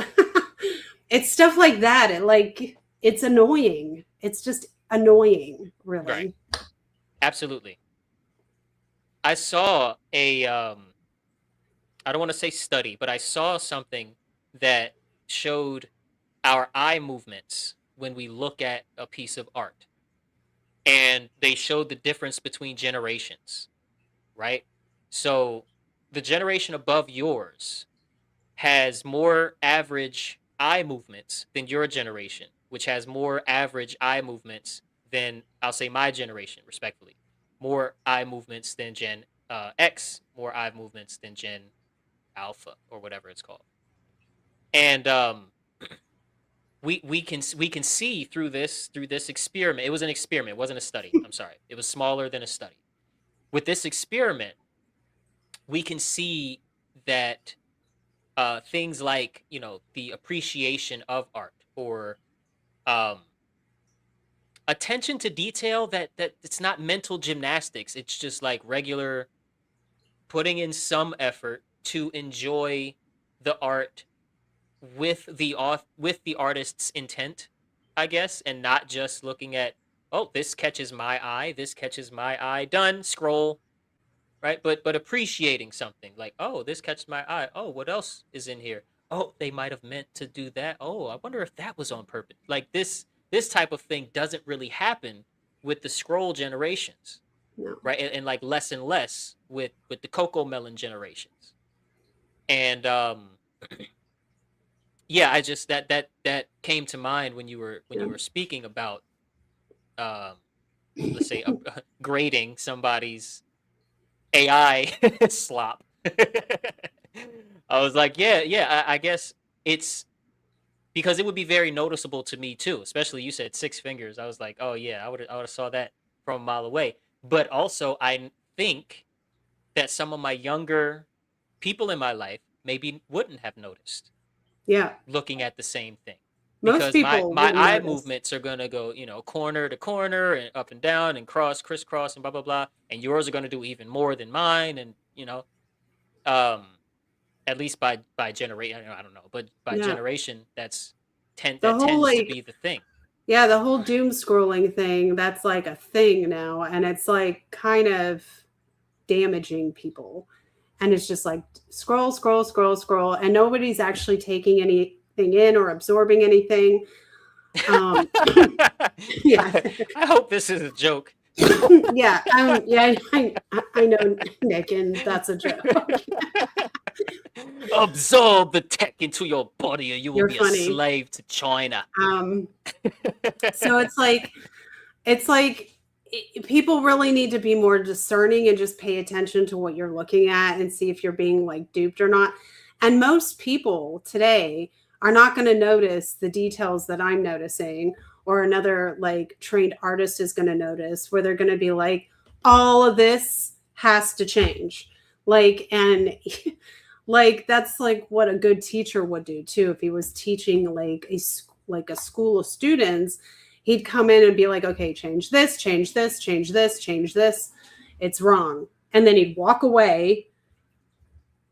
it's stuff like that. It's annoying. It's just annoying, Right. really. Absolutely. I saw I don't want to say study, but I saw something that showed our eye movements when we look at a piece of art. And they showed the difference between generations, right? So the generation above yours has more average eye movements than your generation, which has more average eye movements than, I'll say, my generation, respectfully. More eye movements than Gen X, more eye movements than Gen Alpha or whatever it's called. And we can see through this experiment. It was an experiment, it wasn't a study. I'm sorry. It was smaller than a study. With this experiment, we can see that things like the appreciation of art, or um, attention to detail, that it's not mental gymnastics. It's just like regular putting in some effort to enjoy the art with the artist's intent, I guess, and not just looking at, oh, this catches my eye, this catches my eye, done, scroll, right? But appreciating something like, oh, this catches my eye. Oh, what else is in here? Oh, they might have meant to do that. Oh, I wonder if that was on purpose. Like this type of thing doesn't really happen with the scroll generations, No. right? And like less and less with the cocoa melon generations. And yeah, I just that came to mind when Yeah. you were speaking about um let's say grading somebody's AI slop. I was like, yeah, yeah. I guess it's because it would be very noticeable to me too. Especially you said six fingers. I was like, oh yeah, I would have saw that from a mile away. But also, I think that some of my younger people in my life maybe wouldn't have noticed. Yeah. looking at the same thing, Most because my people my wouldn't eye notice. movements are gonna go, corner to corner and up and down and crisscross and blah blah blah, and yours are gonna do even more than mine, and um, at least by generation, I don't know, but by Yeah. generation, The that whole tends to like be the thing. yeah, the whole doom scrolling thing, that's like a thing now, and it's like kind of damaging people. And it's just like scroll, scroll, scroll, scroll, and nobody's actually taking anything in or absorbing anything. Um, yeah, I hope this is a joke. yeah, yeah, I know, Nick, and that's a joke. Absorb the tech into your body, or you will You're be a funny. slave to China. Um, so it's like people really need to be more discerning and just pay attention to what you're looking at and see if you're being like duped or not. And most people today are not going to notice the details that I'm noticing, or another like trained artist is going to notice, where they're going to be like, all of this has to change. Like, and like that's like what a good teacher would do too if he was teaching like a school of students. He'd come in and be like, okay, change this, change this, change this, change this, it's wrong, and then he'd walk away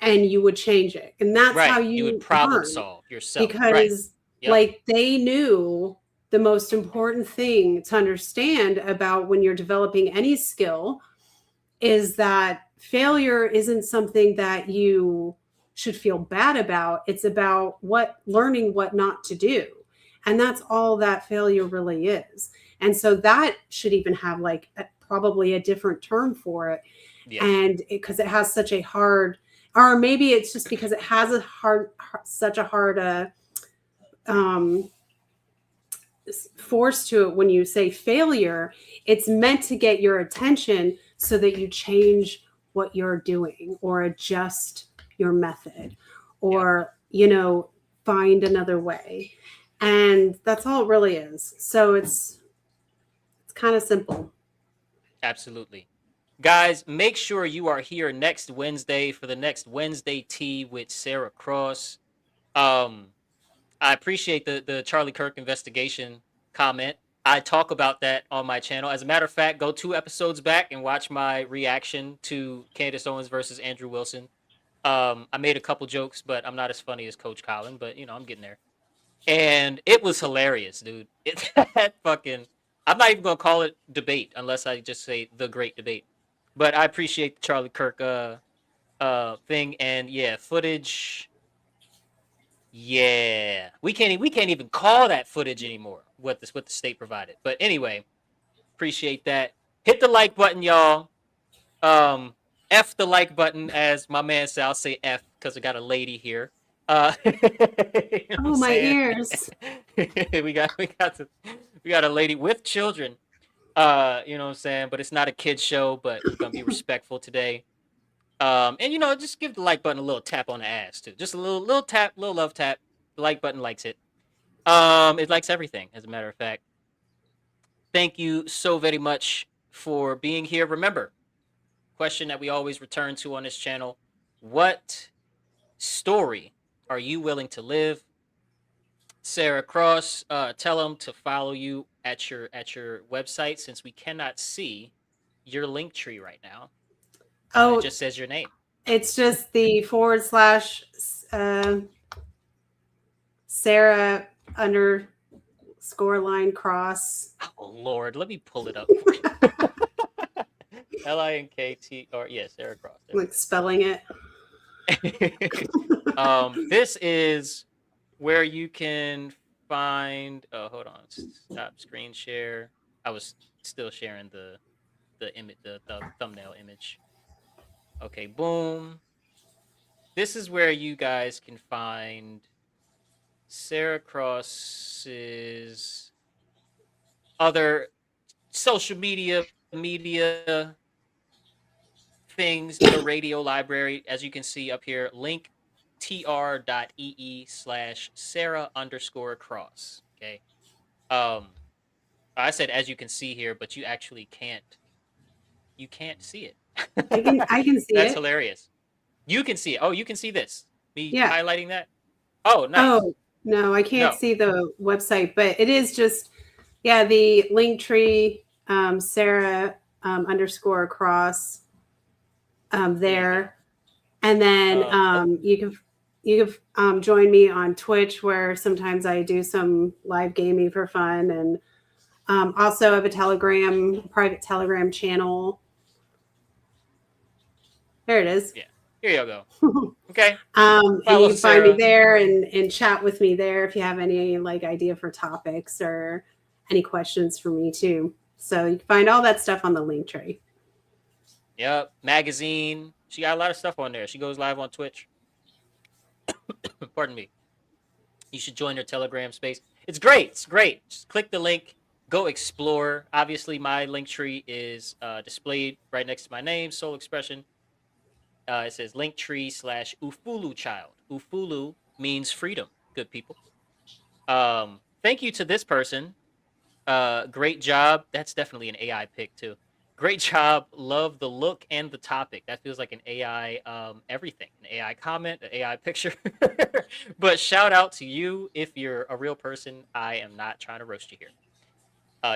and you would change it, and that's how Right. You would you problem learn. solve yourself. Right. Because Yep. like they knew the most important thing to understand about when you're developing any skill is that failure isn't something that you should feel bad about. It's about what learning what not to do. And that's all that failure really is. And so that should even have like probably a different term for it. Yeah. And because it has such a hard, or maybe it's just because it has a such a hard um, force to it. When you say failure, it's meant to get your attention so that you change what you're doing or adjust your method, Yep. or find another way. And that's all it really is. So it's kind of simple. Absolutely. Guys, make sure you are here next Wednesday for the next Wednesday tea with Sarah Cross. Um, I appreciate the Charlie Kirk investigation comment. I talk about that on my channel. As a matter of fact, go 2 episodes back and watch my reaction to Candace Owens versus Andrew Wilson. I made a couple jokes, but I'm not as funny as Coach Colin, but I'm getting there. And it was hilarious, dude. That fucking. I'm not even gonna call it debate unless I just say the great debate. But I appreciate the Charlie Kirk thing, and yeah, footage. Yeah, we can't even call that footage anymore. What the state provided. But anyway, appreciate that. Hit the like button, y'all. Um, F the like button, as my man said. I'll say F because I got a lady here. You know what I'm Oh, my saying? ears. We got a lady with children. You know what I'm saying? But it's not a kid show, but we're gonna be respectful today. And just give the like button a little tap on the ass too. Just a little tap, little love tap. The like button likes it. It likes everything, as a matter of fact. Thank you so very much for being here. Remember, question that we always return to on this channel: what story are you willing to live? Sarah Cross, tell them to follow you at your website, since we cannot see your link tree right now. It Oh, just says your name. it's just the forward slash Sarah underscore line cross. Oh Lord, let me pull it up for you. Linkt, or yes, Sarah Cross. There Like spelling it. we go. This is where you can find. Oh, hold on. Stop screen share. I was still sharing the image, the thumbnail image. Okay, boom. This is where you guys can find Sarah Cross's other social media things, the radio library, as you can see up here, linktr.ee/Sarah underscore cross. Okay. Um, I said as you can see here, but you can't see it. I can see That's it. hilarious. You can see it. Oh, you can see this. Me Yeah. highlighting that. Oh, nice. Oh, no, I can't No. see the website, but it is just, yeah, the Linktree, Sarah underscore cross There you go. there. And then Oh, you can join me on Twitch where sometimes I do some live gaming for fun, and also have a Telegram private Telegram channel. There it is. yeah. Here you go. Okay. And you Follow can find me Sarah. there and chat with me there if you have any like idea for topics or any questions for me too. So you can find all that stuff on the link tree. Yep. Magazine. She got a lot of stuff on there. She goes live on Twitch. Pardon me. You should join her Telegram space. It's great. It's great. Just click the link. Go explore. Obviously, my link tree is displayed right next to my name, Soul Expression. It says Linktree/ufuluchild. Ufulu means freedom. Good people. Thank you to this person. Great job. That's definitely an AI pick too. Great job. Love the look and the topic. That feels like an AI everything. An AI comment, an AI picture. But shout out to you if you're a real person. I am not trying to roast you here.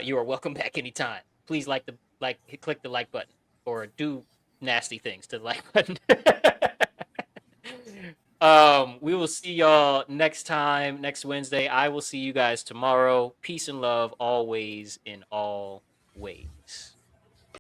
You are welcome back anytime. Please click the like button or do nasty things to the like button. We will see y'all next time, next Wednesday. I will see you guys tomorrow. Peace and love always in all ways.